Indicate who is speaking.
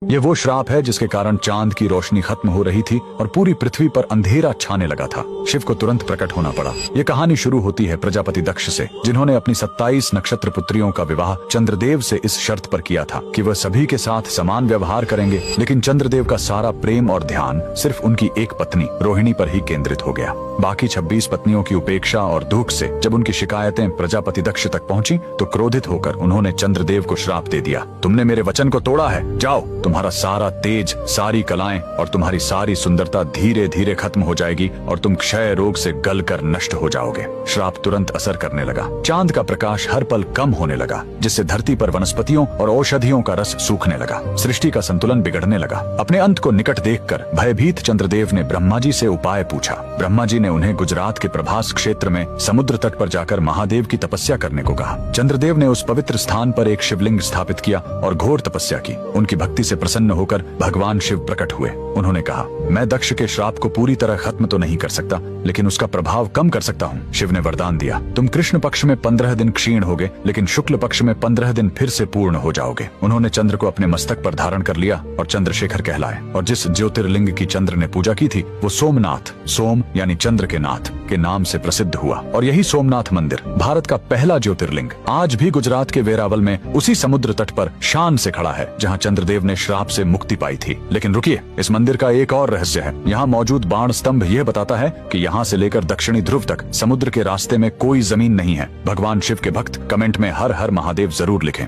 Speaker 1: ये वो श्राप है जिसके कारण चांद की रोशनी खत्म हो रही थी और पूरी पृथ्वी पर अंधेरा छाने लगा था। शिव को तुरंत प्रकट होना पड़ा। ये कहानी शुरू होती है प्रजापति दक्ष से, जिन्होंने अपनी 27 नक्षत्र पुत्रियों का विवाह चंद्रदेव से इस शर्त पर किया था कि वह सभी के साथ समान व्यवहार करेंगे। लेकिन चंद्रदेव का सारा प्रेम और ध्यान सिर्फ उनकी एक पत्नी रोहिणी पर ही केंद्रित हो गया। बाकी 26 पत्नियों की उपेक्षा और दुख से जब उनकी शिकायतें प्रजापति दक्ष तक पहुंची तो क्रोधित होकर उन्होंने चंद्रदेव को श्राप दे दिया। तुमने मेरे वचन को तोड़ा है, जाओ, तुम्हारा सारा तेज, सारी कलाएं और तुम्हारी सारी सुंदरता धीरे धीरे खत्म हो जाएगी और तुम क्षय रोग से गलकर नष्ट हो जाओगे। श्राप तुरंत असर करने लगा। चांद का प्रकाश हर पल कम होने लगा, जिससे धरती पर वनस्पतियों और औषधियों का रस सूखने लगा। सृष्टि का संतुलन बिगड़ने लगा। अपने अंत को निकट देखकर भयभीत चंद्रदेव ने ब्रह्मा जी से उपाय पूछा। ब्रह्मा जी ने उन्हें गुजरात के प्रभास क्षेत्र में समुद्र तट पर जाकर महादेव की तपस्या करने को कहा। चंद्रदेव ने उस पवित्र स्थान पर एक शिवलिंग स्थापित किया और घोर तपस्या की। उनकी भक्ति से प्रसन्न होकर भगवान शिव प्रकट हुए। उन्होंने कहा, मैं दक्ष के श्राप को पूरी तरह खत्म तो नहीं कर सकता, लेकिन उसका प्रभाव कम कर सकता हूँ। शिव ने वरदान दिया, तुम कृष्ण पक्ष में 15 दिन क्षीण होगे, लेकिन शुक्ल पक्ष में 15 दिन फिर से पूर्ण हो जाओगे। उन्होंने चंद्र को अपने मस्तक पर धारण कर लिया और चंद्रशेखर कहलाए। और जिस ज्योतिर्लिंग की चंद्र ने पूजा की थी वो सोमनाथ, सोम यानी चंद्र के नाथ के नाम से प्रसिद्ध हुआ। और यही सोमनाथ मंदिर भारत का पहला ज्योतिर्लिंग आज भी गुजरात के वेरावल में उसी समुद्र तट पर शान से खड़ा है, जहाँ चंद्रदेव ने श्राप से मुक्ति पाई थी। लेकिन रुकिए, इस मंदिर का एक और रहस्य है। यहाँ मौजूद बाण स्तंभ यह बताता है कि यहाँ से लेकर दक्षिणी ध्रुव तक समुद्र के रास्ते में कोई जमीन नहीं है। भगवान शिव के भक्त कमेंट में हर हर महादेव जरूर लिखें।